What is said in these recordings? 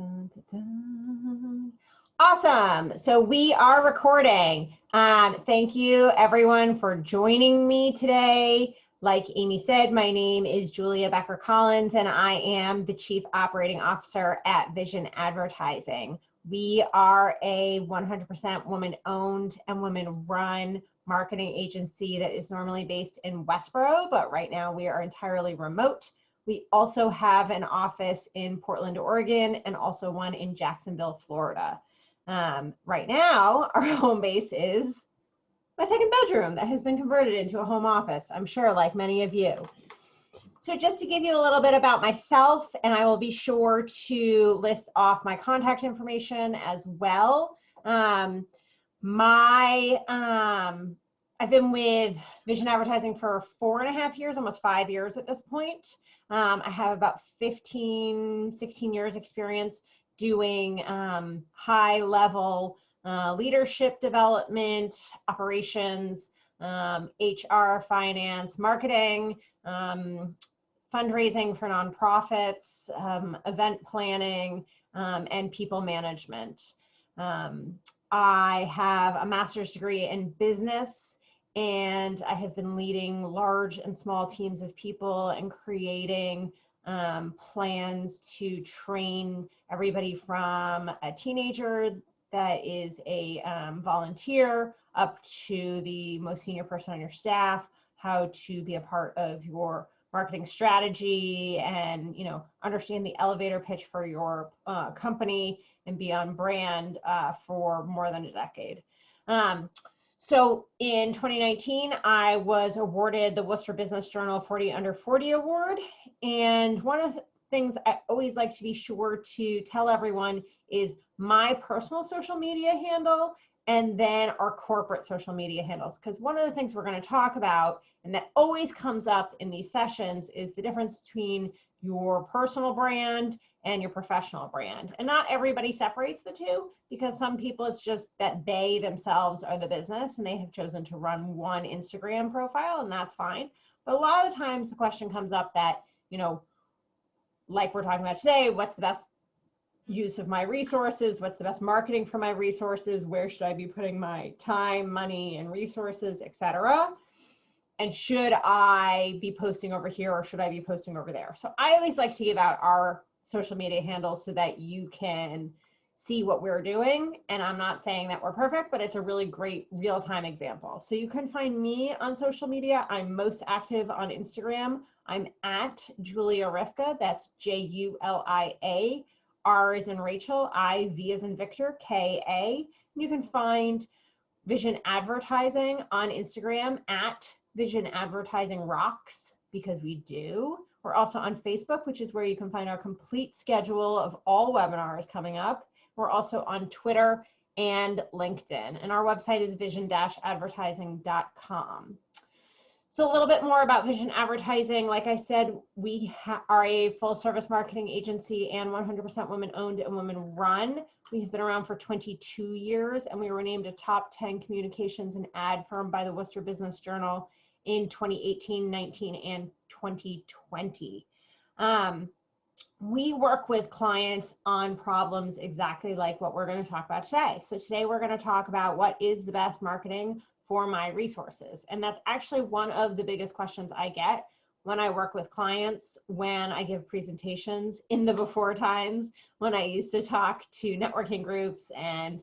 Dun, dun, dun. Awesome. So we are recording. Thank you everyone for joining me today. Like Amy said, my name is Julia Becker Collins and I am the Chief Operating Officer at Vision Advertising. We are a 100% woman-owned and women-run marketing agency that is normally based in Westboro, but right now we are entirely remote. We also have an office in Portland, Oregon, and also one in Jacksonville, Florida. Right now, our home base is my second bedroom that has been converted into a home office, I'm sure like many of you. So just to give you a little bit about myself, and I will be sure to list off my contact information as well. I've been with Vision Advertising for 4.5 years, almost 5 years at this point. I have about 16 years experience doing high level leadership development, operations, HR, finance, marketing, fundraising for nonprofits, event planning, and people management. I have a master's degree in business, and I have been leading large and small teams of people and creating plans to train everybody from a teenager that is a volunteer up to the most senior person on your staff, how to be a part of your marketing strategy and, you know, understand the elevator pitch for your company and be on brand for more than a decade. So in 2019, I was awarded the Worcester Business Journal 40 Under 40 Award. And one of the things I always like to be sure to tell everyone is my personal social media handle and then our corporate social media handles. Because one of the things we're going to talk about, and that always comes up in these sessions, is the difference between your personal brand and your professional brand. And not everybody separates the two, because some people it's just that they themselves are the business and they have chosen to run one Instagram profile, and that's fine. But a lot of the times the question comes up that, you know, like we're talking about today, what's the best use of my resources? What's the best marketing for my resources? Where should I be putting my time, money, and resources, etc.? And should I be posting over here or should I be posting over there? So I always like to give out our social media handles so that you can see what we're doing. And I'm not saying that we're perfect, but it's a really great real-time example. So you can find me on social media. I'm most active on Instagram. I'm at Julia Rifka. That's Julia. R as in Rachel, I-V as in Victor, K-A. You can find Vision Advertising on Instagram at Vision Advertising Rocks, because we do. We're also on Facebook, which is where you can find our complete schedule of all webinars coming up. We're also on Twitter and LinkedIn, and our website is vision-advertising.com. So a little bit more about Vision Advertising. Like I said, we are a full service marketing agency and 100% women owned and women run. We have been around for 22 years, and we were named a top 10 communications and ad firm by the Worcester Business Journal in 2018, 19, and 2020. We work with clients on problems exactly like what we're going to talk about today. So today we're going to talk about what is the best marketing for my resources. And that's actually one of the biggest questions I get when I work with clients, when I give presentations in the before times, when I used to talk to networking groups and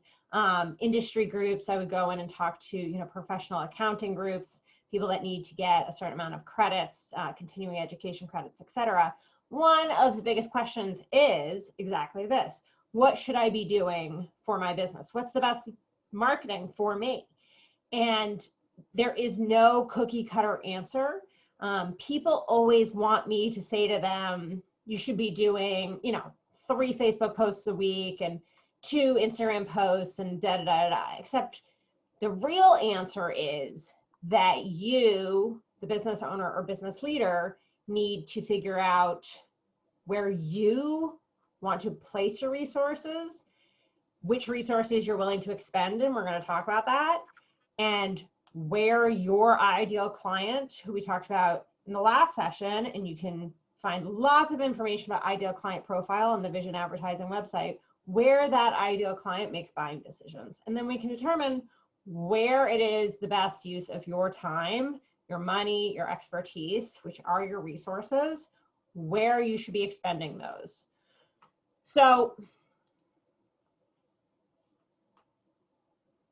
industry groups. I would go in and talk to, you know, professional accounting groups, people that need to get a certain amount of credits, continuing education credits, etc. One of the biggest questions is exactly this: what should I be doing for my business? What's the best marketing for me? And there is no cookie cutter answer. People always want me to say to them, you should be doing, you know, 3 Facebook posts a week and 2 Instagram posts and except the real answer is that you, the business owner or business leader, need to figure out where you want to place your resources, which resources you're willing to expend, and we're going to talk about that, and where your ideal client, who we talked about in the last session, and you can find lots of information about ideal client profile on the Vision Advertising website, where that ideal client makes buying decisions. And then we can determine where it is the best use of your time, your money, your expertise, which are your resources, where you should be expending those. So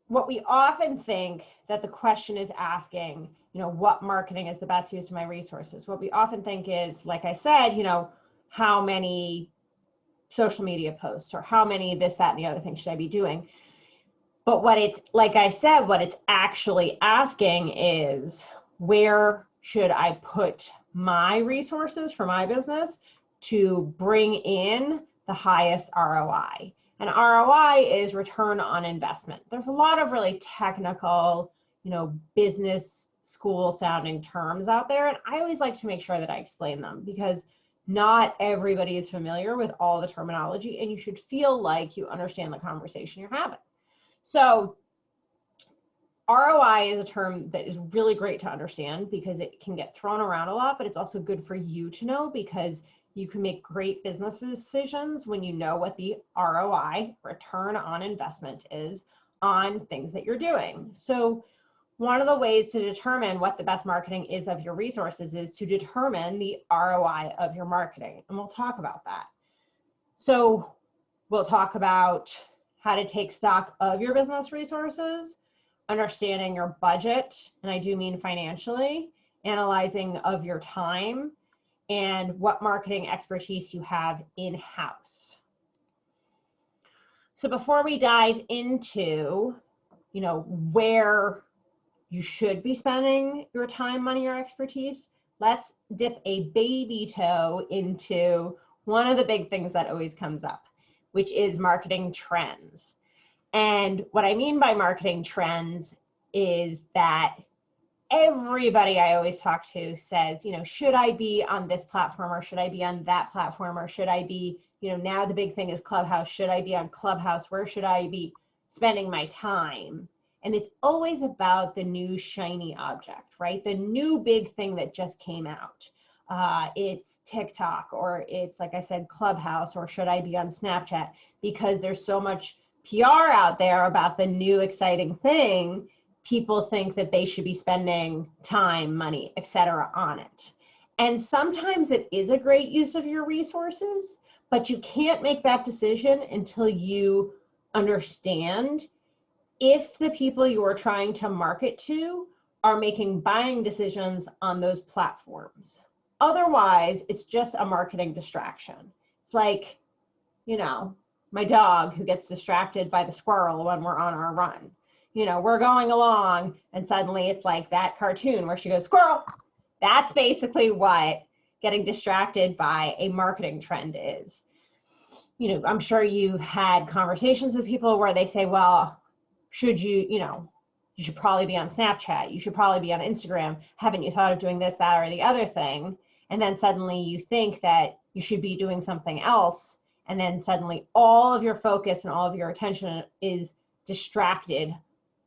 what we often think that the question is asking, what marketing is the best use of my resources? What we often think is, like I said, how many social media posts or how many this, that, and the other thing should I be doing? But what it's, like I said, what it's actually asking is, where should I put my resources for my business to bring in the highest ROI? And ROI is return on investment. There's a lot of really technical, business school sounding terms out there. And I always like to make sure that I explain them, because not everybody is familiar with all the terminology, and you should feel like you understand the conversation you're having. So ROI is a term that is really great to understand because it can get thrown around a lot, but it's also good for you to know, because you can make great business decisions when you know what the ROI, return on investment, is on things that you're doing. So one of the ways to determine what the best marketing is of your resources is to determine the ROI of your marketing. And we'll talk about that. So we'll talk about how to take stock of your business resources, understanding your budget, and I do mean financially, analyzing of your time, and what marketing expertise you have in-house. So before we dive into, where you should be spending your time, money, or expertise, let's dip a baby toe into one of the big things that always comes up, which is marketing trends. And what I mean by marketing trends is that everybody I always talk to says, should I be on this platform, or should I be on that platform, or should I be, now the big thing is Clubhouse. Should I be on Clubhouse? Where should I be spending my time? And it's always about the new shiny object, right? The new big thing that just came out. It's TikTok, or it's, like I said, Clubhouse, or should I be on Snapchat? Because there's so much PR out there about the new exciting thing, people think that they should be spending time, money, etc. on it. And sometimes it is a great use of your resources, but you can't make that decision until you understand if the people you are trying to market to are making buying decisions on those platforms. Otherwise, it's just a marketing distraction. It's like, my dog who gets distracted by the squirrel when we're on our run. We're going along and suddenly it's like that cartoon where she goes, squirrel. That's basically what getting distracted by a marketing trend is. I'm sure you've had conversations with people where they say, well, should you, you should probably be on Snapchat. You should probably be on Instagram. Haven't you thought of doing this, that, or the other thing? And then suddenly you think that you should be doing something else. And then suddenly all of your focus and all of your attention is distracted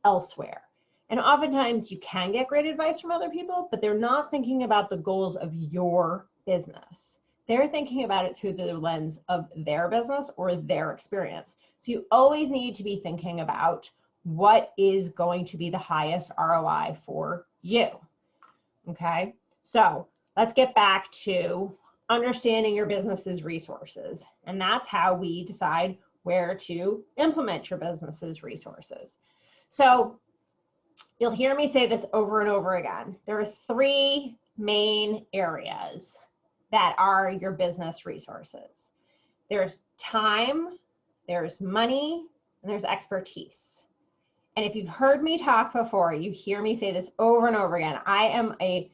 elsewhere. And oftentimes you can get great advice from other people, but they're not thinking about the goals of your business. They're thinking about it through the lens of their business or their experience. So you always need to be thinking about what is going to be the highest ROI for you. Okay, so let's get back to understanding your business's resources. And that's how we decide where to implement your business's resources. So you'll hear me say this over and over again. There are three main areas that are your business resources. There's time, there's money, and there's expertise. And if you've heard me talk before, you hear me say this over and over again. I am a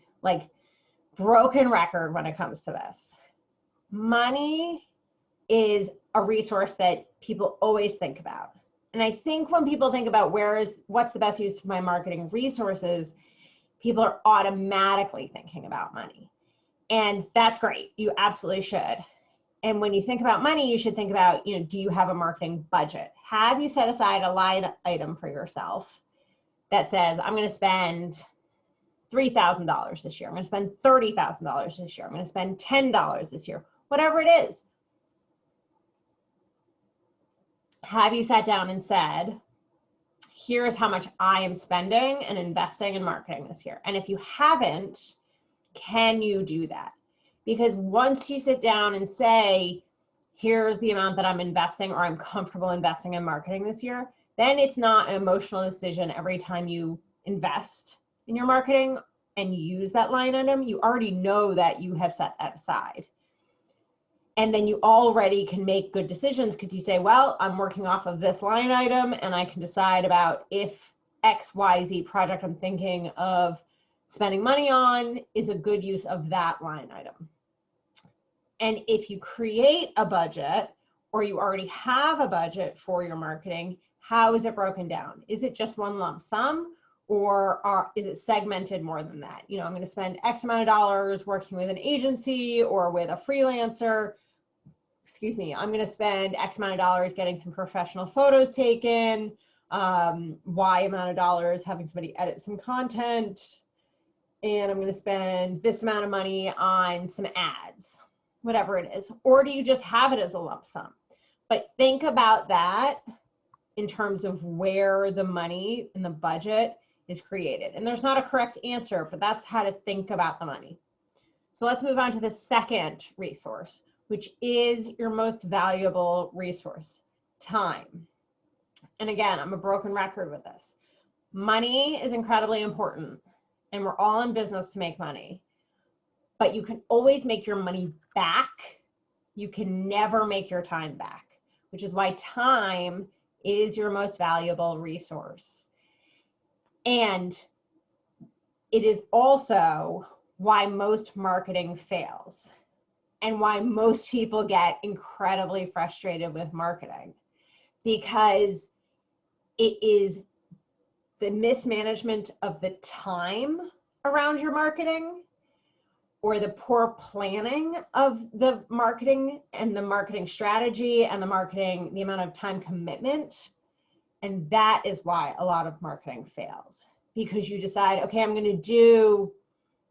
broken record when it comes to this. Money is a resource that people always think about. And I think when people think about what's the best use of my marketing resources, people are automatically thinking about money. And that's great. You absolutely should. And when you think about money, you should think about, do you have a marketing budget? Have you set aside a line item for yourself that says, I'm going to spend $3,000 this year. I'm going to spend $30,000 this year. I'm going to spend $10 this year, whatever it is. Have you sat down and said, here's how much I am spending and investing in marketing this year? And if you haven't, can you do that? Because once you sit down and say, here's the amount that I'm investing or I'm comfortable investing in marketing this year, then it's not an emotional decision every time you invest in your marketing and use that line item. You already know that you have set that aside. And then you already can make good decisions because you say, well, I'm working off of this line item and I can decide about if XYZ project I'm thinking of spending money on is a good use of that line item. And if you create a budget or you already have a budget for your marketing, how is it broken down? Is it just one lump sum or is it segmented more than that? You know, I'm going to spend X amount of dollars working with an agency or with a freelancer. Excuse me, I'm going to spend X amount of dollars getting some professional photos taken, Y amount of dollars having somebody edit some content, and I'm going to spend this amount of money on some ads, whatever it is. Or do you just have it as a lump sum? But think about that in terms of where the money in the budget is created. And there's not a correct answer, but that's how to think about the money. So let's move on to the second resource, which is your most valuable resource, time. And again, I'm a broken record with this. Money is incredibly important, and we're all in business to make money, but you can always make your money back. You can never make your time back, which is why time is your most valuable resource. And it is also why most marketing fails and why most people get incredibly frustrated with marketing, because it is the mismanagement of the time around your marketing or the poor planning of the marketing and the marketing strategy and the amount of time commitment. And that is why a lot of marketing fails, because you decide, okay, I'm going to do,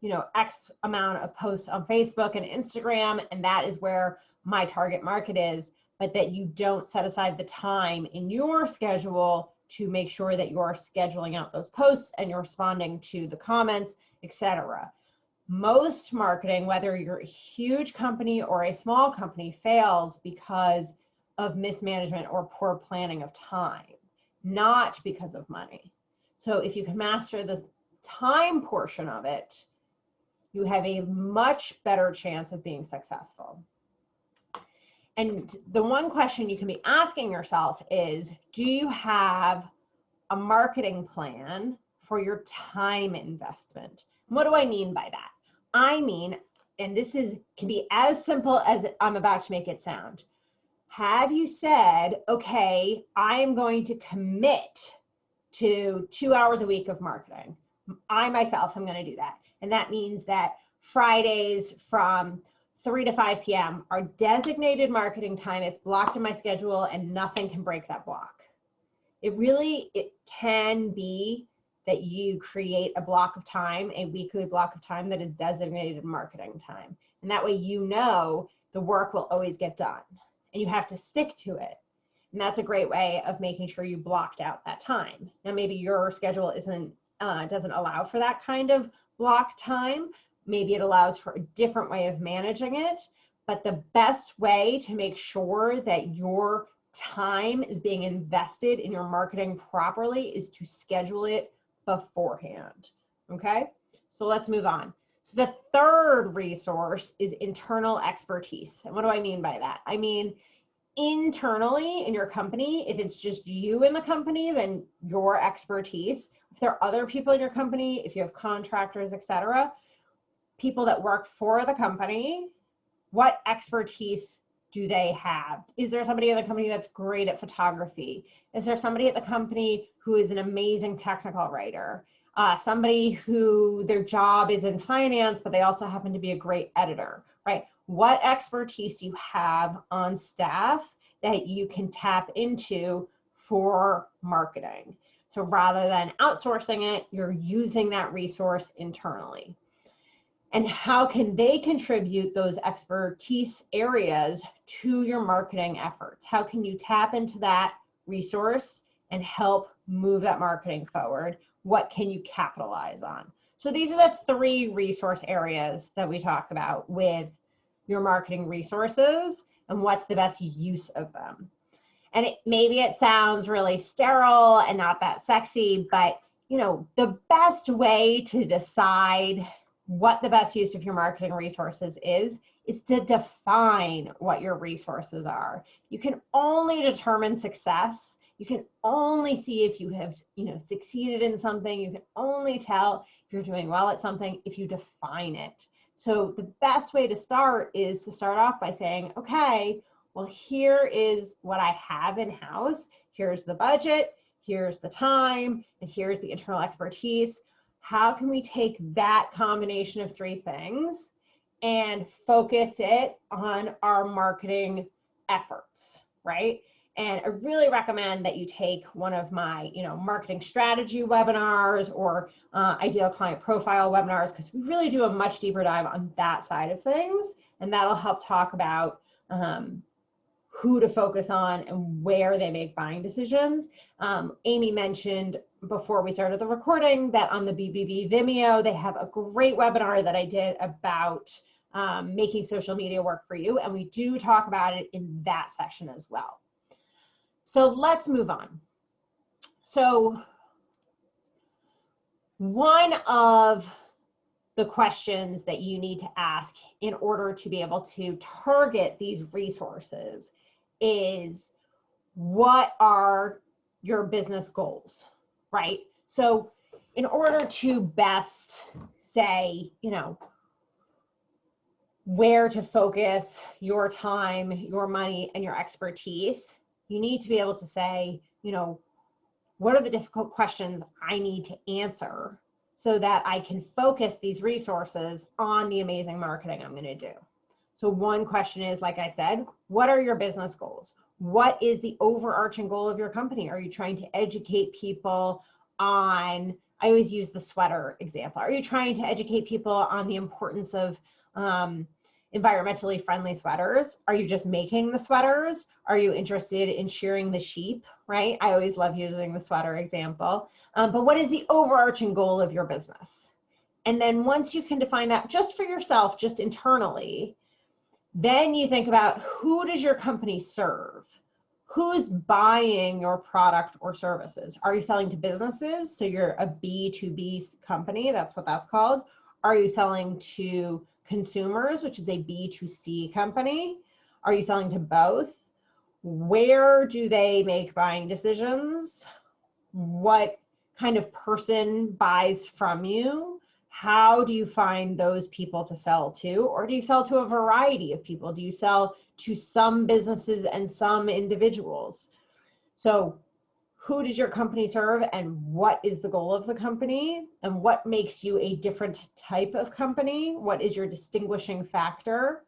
you know, X amount of posts on Facebook and Instagram, and that is where my target market is, but that you don't set aside the time in your schedule to make sure that you're scheduling out those posts and you're responding to the comments, etc. Most marketing, whether you're a huge company or a small company, fails because of mismanagement or poor planning of time, not because of money. So if you can master the time portion of it, you have a much better chance of being successful. And the one question you can be asking yourself is, do you have a marketing plan for your time investment? And what do I mean by that? I mean, and this can be as simple as I'm about to make it sound. Have you said, okay, I am going to commit to 2 hours a week of marketing? I myself am going to do that. And that means that Fridays from 3 to 5 p.m. are designated marketing time. It's blocked in my schedule and nothing can break that block. It can be that you create a block of time, a weekly block of time that is designated marketing time. And that way you know the work will always get done and you have to stick to it. And that's a great way of making sure you blocked out that time. Now maybe your schedule doesn't allow for that kind of block time. Maybe it allows for a different way of managing it, but the best way to make sure that your time is being invested in your marketing properly is to schedule it beforehand. Okay, so let's move on. So the third resource is internal expertise. And what do I mean by that? I mean, internally in your company, if it's just you in the company, then your expertise. If there are other people in your company, if you have contractors, etc., people that work for the company, what expertise do they have? Is there somebody in the company that's great at photography? Is there somebody at the company who is an amazing technical writer? Somebody who their job is in finance, but they also happen to be a great editor, right? What expertise do you have on staff that you can tap into for marketing? So rather than outsourcing it, you're using that resource internally. And how can they contribute those expertise areas to your marketing efforts? How can you tap into that resource and help move that marketing forward? What can you capitalize on? So these are the 3 resource areas that we talk about with your marketing resources and what's the best use of them. And maybe it sounds really sterile and not that sexy, but the best way to decide what the best use of your marketing resources is to define what your resources are. You can only determine success. You can only see if you have, succeeded in something. You can only tell if you're doing well at something if you define it. So the best way to start is to start off by saying, okay, well, here is what I have in-house. Here's the budget, here's the time, and here's the internal expertise. How can we take that combination of 3 things and focus it on our marketing efforts, right? And I really recommend that you take one of my, marketing strategy webinars or ideal client profile webinars, because we really do a much deeper dive on that side of things. And that'll help talk about who to focus on and where they make buying decisions. Amy mentioned before we started the recording that on the BBB Vimeo, they have a great webinar that I did about making social media work for you. And we do talk about it in that section as well. So let's move on. So one of the questions that you need to ask in order to be able to target these resources is, what are your business goals, right? So in order to best say, where to focus your time, your money, and your expertise, you need to be able to say, what are the difficult questions I need to answer so that I can focus these resources on the amazing marketing I'm going to do. So one question is, like I said, what are your business goals? What is the overarching goal of your company? Are you trying to educate people on, I always use the sweater example. Are you trying to educate people on the importance of environmentally friendly sweaters? Are you just making the sweaters? Are you interested in shearing the sheep, right? I always love using the sweater example. But what is the overarching goal of your business? And then once you can define that just for yourself, just internally, then you think about, who does your company serve? Who's buying your product or services? Are you selling to businesses? So you're a B2B company, that's what that's called. Are you selling to consumers, which is a B2C company? Are you selling to both? Where do they make buying decisions? What kind of person buys from you? How do you find those people to sell to? Or do you sell to a variety of people? Do you sell to some businesses and some individuals? So who does your company serve, and what is the goal of the company, and what makes you a different type of company? What is your distinguishing factor?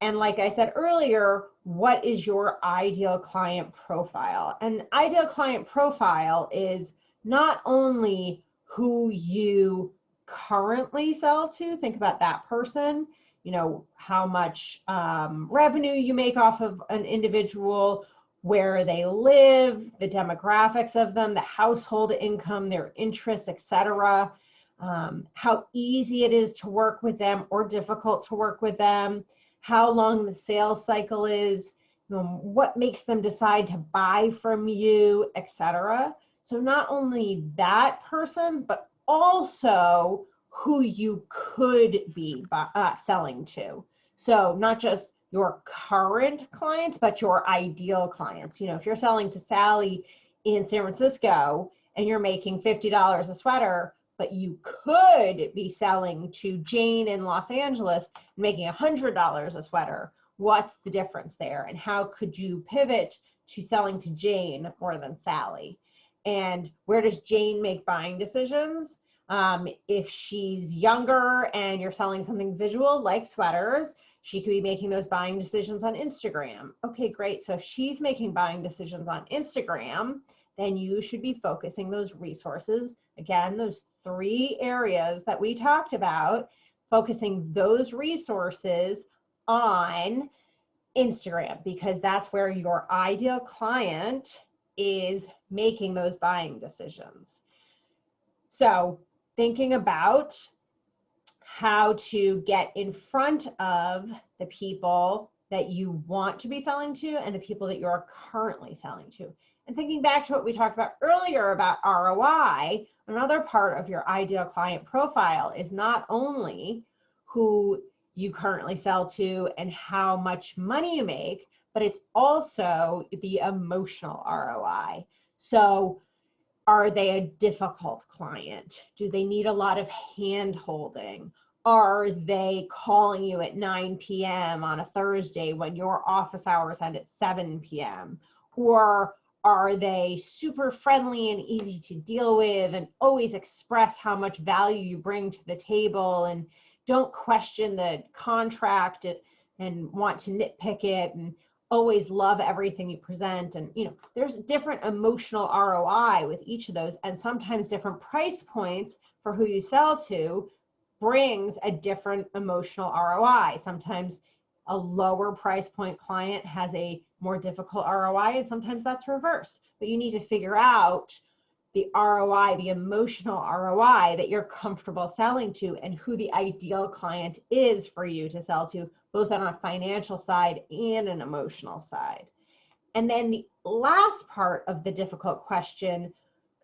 And like I said earlier, what is your ideal client profile? An ideal client profile is not only who you currently sell to, think about that person, how much revenue you make off of an individual, where they live, the demographics of them, the household income, their interests, etc. How easy it is to work with them or difficult to work with them, how long the sales cycle is, what makes them decide to buy from you, etc. So not only that person, but also who you could be selling to. So not just your current clients, but your ideal clients. If you're selling to Sally in San Francisco and you're making $50 a sweater, but you could be selling to Jane in Los Angeles and making $100 a sweater, what's the difference there? And how could you pivot to selling to Jane more than Sally? And where does Jane make buying decisions? If she's younger and you're selling something visual like sweaters, she could be making those buying decisions on Instagram. Okay, great. So if she's making buying decisions on Instagram, then you should be focusing those resources, again, those 3 areas that we talked about, focusing those resources on Instagram, because that's where your ideal client is making those buying decisions. So thinking about how to get in front of the people that you want to be selling to and the people that you're currently selling to. And thinking back to what we talked about earlier about ROI, another part of your ideal client profile is not only who you currently sell to and how much money you make, but it's also the emotional ROI. So are they a difficult client? Do they need a lot of hand holding? Are they calling you at 9 p.m. on a Thursday when your office hours end at 7 p.m.? Or are they super friendly and easy to deal with and always express how much value you bring to the table and don't question the contract and want to nitpick it and always love everything you present? And there's different emotional ROI with each of those, and sometimes different price points for who you sell to brings a different emotional ROI. Sometimes a lower price point client has a more difficult ROI, and sometimes that's reversed. But you need to figure out the ROI, the emotional ROI that you're comfortable selling to, and who the ideal client is for you to sell to, both on a financial side and an emotional side. And then the last part of the difficult question,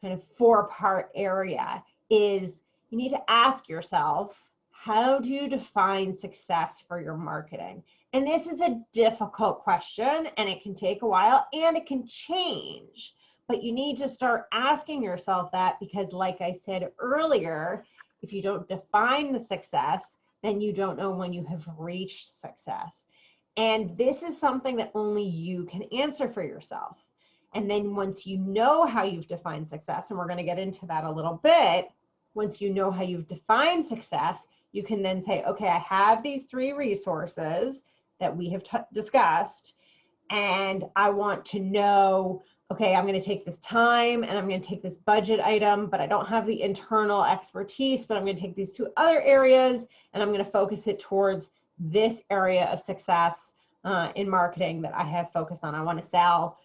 kind of 4-part area, is you need to ask yourself, how do you define success for your marketing? And this is a difficult question, and it can take a while, and it can change. But you need to start asking yourself that, because like I said earlier, if you don't define the success, then you don't know when you have reached success. And this is something that only you can answer for yourself. And then once you know how you've defined success, and we're going to get into that a little bit, once you know how you've defined success, you can then say, okay, I have these 3 resources that we have discussed, and I want to know, okay, I'm going to take this time and I'm going to take this budget item, but I don't have the internal expertise, but I'm going to take these 2 other areas and I'm going to focus it towards this area of success in marketing that I have focused on. I want to sell,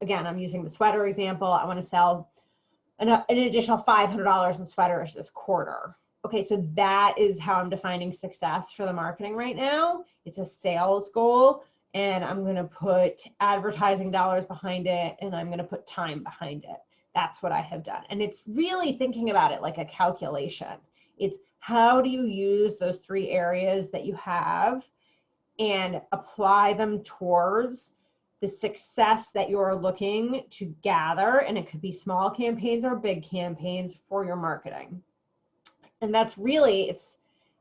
again, I'm using the sweater example. I want to sell an additional $500 in sweaters this quarter. Okay, so that is how I'm defining success for the marketing right now. It's a sales goal, and I'm going to put advertising dollars behind it, and I'm going to put time behind it. That's what I have done. And it's really thinking about it like a calculation. It's how do you use those 3 areas that you have and apply them towards the success that you're looking to gather. And it could be small campaigns or big campaigns for your marketing. And that's really, it's,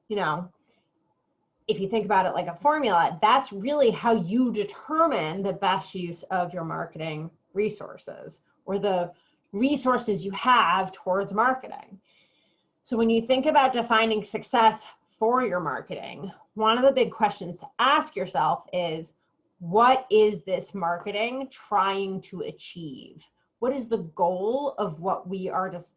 if you think about it like a formula, that's really how you determine the best use of your marketing resources, or the resources you have towards marketing. So when you think about defining success for your marketing, one of the big questions to ask yourself is, what is this marketing trying to achieve? What is the goal of what we are just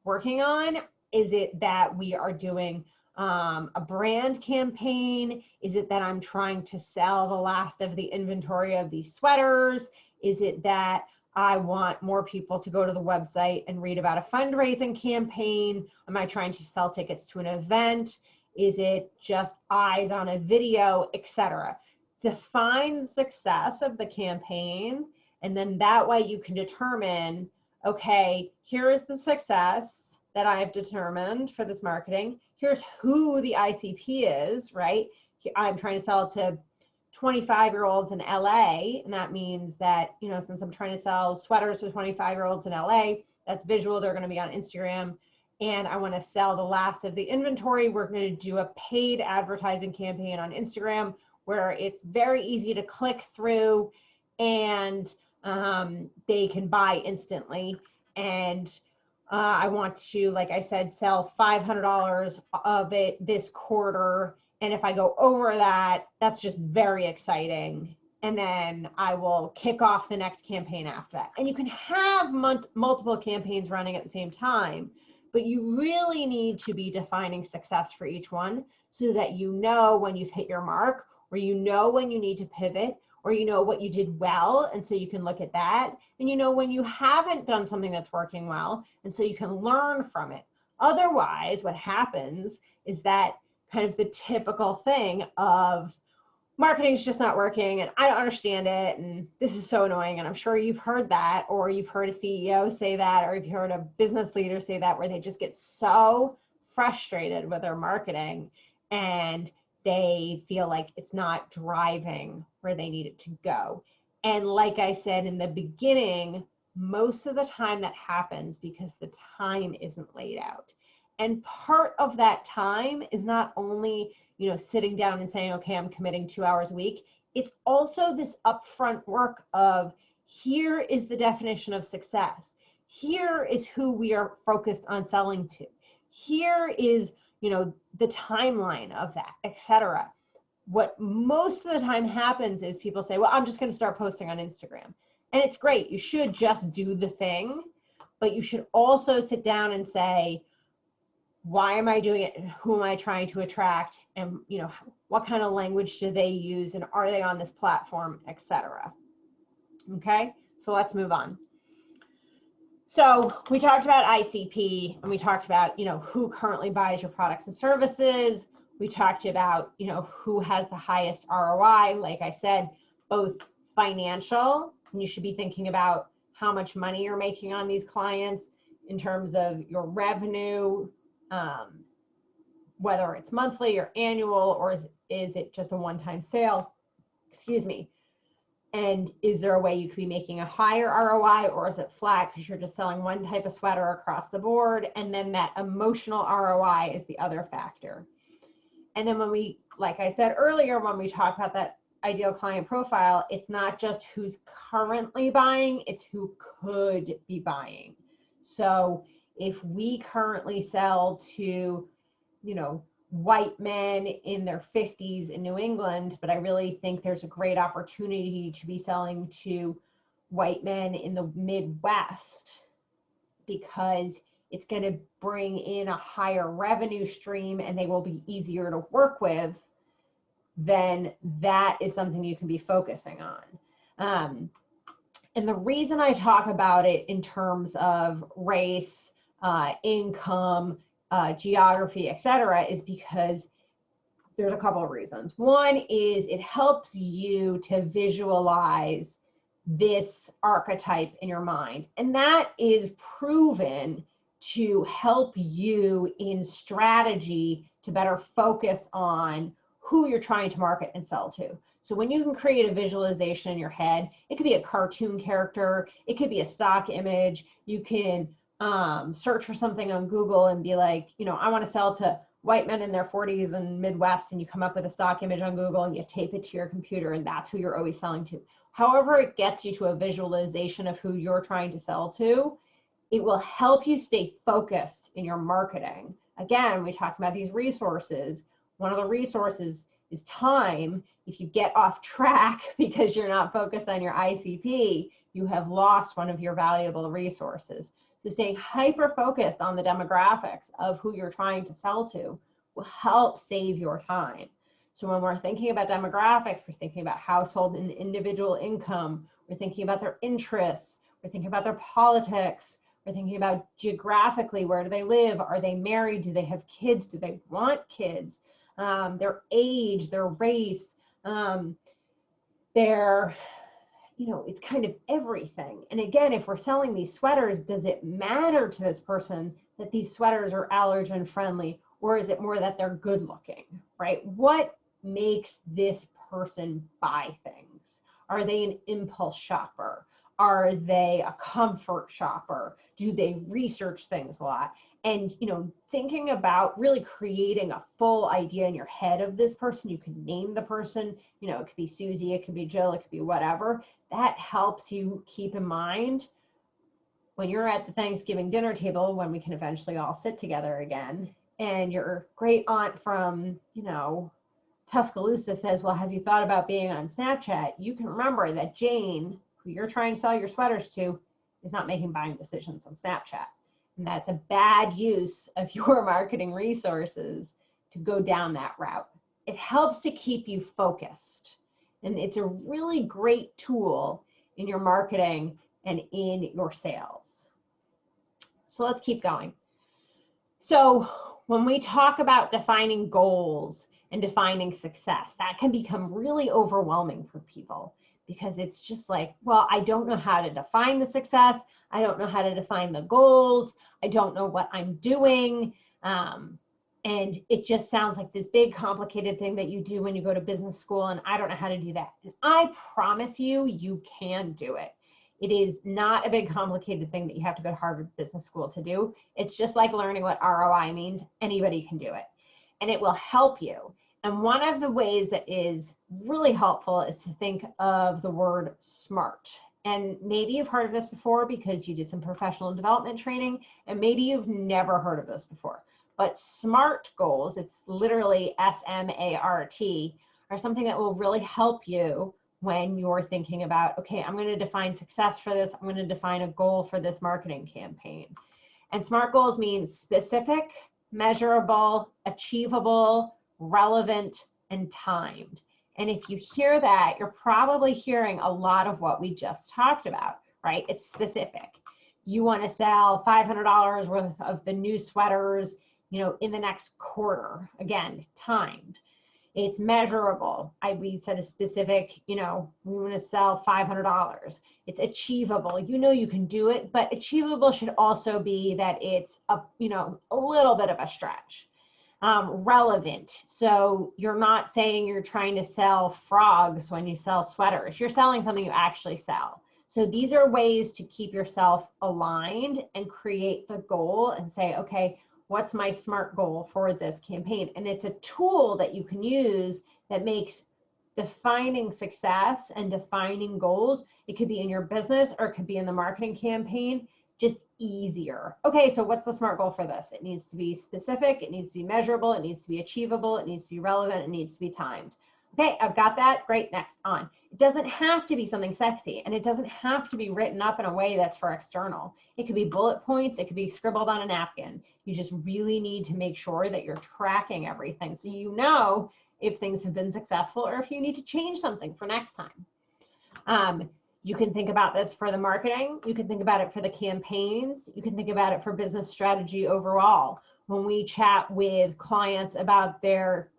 working on? Is it that we are doing a brand campaign? Is it that I'm trying to sell the last of the inventory of these sweaters? Is it that I want more people to go to the website and read about a fundraising campaign? Am I trying to sell tickets to an event? Is it just eyes on a video, etc.? Define the success of the campaign, and then that way you can determine, okay, here is the success that I've determined for this marketing. Here's who the ICP is, right? I'm trying to sell to 25-year-olds in LA, and that means that, since I'm trying to sell sweaters to 25-year-olds in LA, that's visual, they're going to be on Instagram, and I want to sell the last of the inventory. We're going to do a paid advertising campaign on Instagram where it's very easy to click through and they can buy instantly. And I want to, like I said, sell $500 of it this quarter. And if I go over that, that's just very exciting. and then I will kick off the next campaign after that. And you can have multiple campaigns running at the same time, but you really need to be defining success for each one so that you know when you've hit your mark, or you know when you need to pivot, or you know what you did well, and so you can look at that, and you know when you haven't done something that's working well, and so you can learn from it. Otherwise, what happens is that kind of the typical thing of marketing's just not working and I don't understand it and this is so annoying, and I'm sure you've heard that, or you've heard a CEO say that, or you've heard a business leader say that, where they just get so frustrated with their marketing and they feel like it's not driving where they need it to go. And like I said in the beginning, most of the time that happens because the time isn't laid out. And part of that time is not only, sitting down and saying, okay, I'm committing 2 hours a week. It's also this upfront work of, here is the definition of success. Here is who we are focused on selling to. Here is, the timeline of that, etc. What most of the time happens is people say, well, I'm just going to start posting on Instagram. And it's great. You should just do the thing, but you should also sit down and say, why am I doing it? Who am I trying to attract? And, what kind of language do they use? And are they on this platform, etc. Okay, so let's move on. So we talked about ICP, and we talked about, who currently buys your products and services. We talked about, who has the highest ROI. Like I said, both financial, and you should be thinking about how much money you're making on these clients in terms of your revenue, whether it's monthly or annual, or is it just a one-time sale, excuse me. And is there a way you could be making a higher ROI, or is it flat because you're just selling one type of sweater across the board? And then that emotional ROI is the other factor. And then when we, like I said earlier, when we talk about that ideal client profile, it's not just who's currently buying, it's who could be buying. So if we currently sell to, white men in their 50s in New England, but I really think there's a great opportunity to be selling to white men in the Midwest, because it's going to bring in a higher revenue stream and they will be easier to work with, then that is something you can be focusing on. And the reason I talk about it in terms of race, income, geography, etc., is because there's a couple of reasons. One is it helps you to visualize this archetype in your mind, and that is proven to help you in strategy to better focus on who you're trying to market and sell to. So when you can create a visualization in your head, it could be a cartoon character, it could be a stock image, you can search for something on Google and be like, I want to sell to white men in their 40s and Midwest, and you come up with a stock image on Google and you tape it to your computer, and that's who you're always selling to. However it gets you to a visualization of who you're trying to sell to, it will help you stay focused in your marketing. Again, we talked about these resources. One of the resources is time. If you get off track because you're not focused on your ICP, you have lost one of your valuable resources. So staying hyper-focused on the demographics of who you're trying to sell to will help save your time. So when we're thinking about demographics, we're thinking about household and individual income, we're thinking about their interests, we're thinking about their politics, we're thinking about geographically, where do they live? Are they married? Do they have kids? Do they want kids? Their age, their race, their, it's kind of everything. And again, if we're selling these sweaters, does it matter to this person that these sweaters are allergen friendly, or is it more that they're good looking, right? What makes this person buy things? Are they an impulse shopper? Are they a comfort shopper? Do they research things a lot? And, thinking about really creating a full idea in your head of this person. You can name the person, it could be Susie, it could be Jill, it could be whatever. That helps you keep in mind when you're at the Thanksgiving dinner table, when we can eventually all sit together again, and your great aunt from, Tuscaloosa says, well, have you thought about being on Snapchat? You can remember that Jane, who you're trying to sell your sweaters to, is not making buying decisions on Snapchat. And that's a bad use of your marketing resources to go down that route. It helps to keep you focused. And it's a really great tool in your marketing and in your sales. So let's keep going. So when we talk about defining goals and defining success, that can become really overwhelming for people because it's just like, well, I don't know how to define the success. I don't know how to define the goals. I don't know what I'm doing. And it just sounds like this big complicated thing that you do when you go to business school, and I don't know how to do that. And I promise you, you can do it. It is not a big complicated thing that you have to go to Harvard Business School to do. It's just like learning what ROI means. Anybody can do it. And it will help you. And one of the ways that is really helpful is to think of the word SMART. And maybe you've heard of this before because you did some professional development training, and maybe you've never heard of this before. But SMART goals, it's literally S-M-A-R-T, are something that will really help you when you're thinking about, okay, I'm going to define success for this. I'm going to define a goal for this marketing campaign. And SMART goals mean specific, measurable, achievable, relevant, and timed. And if you hear that, you're probably hearing a lot of what we just talked about, right? It's specific. You want to sell $500 worth of the new sweaters, in the next quarter. Again, timed. It's measurable. We said a specific, we want to sell $500. It's achievable. You can do it, but achievable should also be that it's a little bit of a stretch. Relevant. So you're not saying you're trying to sell frogs when you sell sweaters. You're selling something you actually sell. So these are ways to keep yourself aligned and create the goal and say, okay, what's my SMART goal for this campaign? And it's a tool that you can use that makes defining success and defining goals. It could be in your business or it could be in the marketing campaign, just easier. Okay, so what's the SMART goal for this? It needs to be specific, it needs to be measurable, it needs to be achievable, it needs to be relevant, it needs to be timed. Okay, I've got that. Great, next, on. It doesn't have to be something sexy, and it doesn't have to be written up in a way that's for external. It could be bullet points, it could be scribbled on a napkin. You just really need to make sure that you're tracking everything so you know if things have been successful or if you need to change something for next time. You can think about this for the marketing. You can think about it for the campaigns. You can think about it for business strategy overall. When we chat with clients about their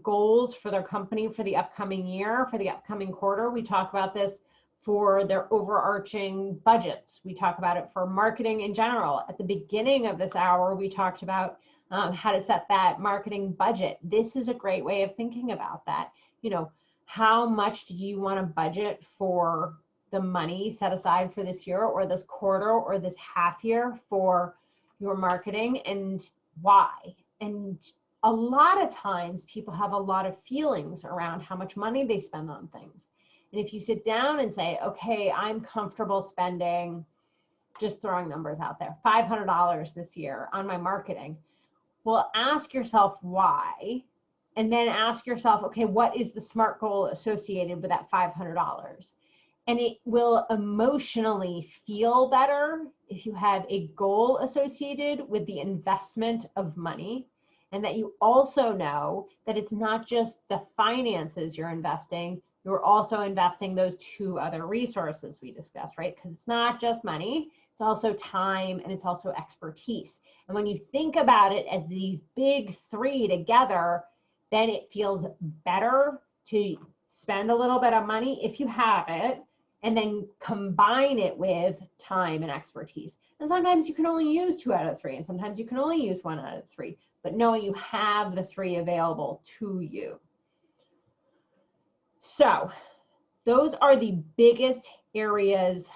goals for their company for the upcoming year, for the upcoming quarter, we talk about this for their overarching budgets. We talk about it for marketing in general. At the beginning of this hour, we talked about how to set that marketing budget. This is a great way of thinking about that. How much do you want to budget for the money set aside for this year or this quarter or this half year for your marketing, and why? And a lot of times people have a lot of feelings around how much money they spend on things. And if you sit down and say, okay, I'm comfortable spending, just throwing numbers out there, $500 this year on my marketing, well, ask yourself why, and then ask yourself, okay, what is the SMART goal associated with that $500? And it will emotionally feel better if you have a goal associated with the investment of money, and that you also know that it's not just the finances you're investing, you're also investing those two other resources we discussed, right? Because it's not just money, it's also time and it's also expertise. And when you think about it as these big three together, then it feels better to spend a little bit of money if you have it, and then combine it with time and expertise. And sometimes you can only use 2 out of 3, and sometimes you can only use 1 out of 3, but knowing you have the 3 available to you. So those are the biggest areas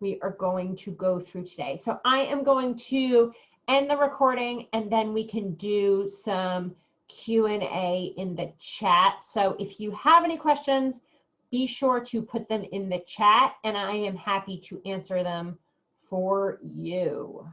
we are going to go through today. So I am going to end the recording, and then we can do some Q&A in the chat. So if you have any questions, be sure to put them in the chat, and I am happy to answer them for you.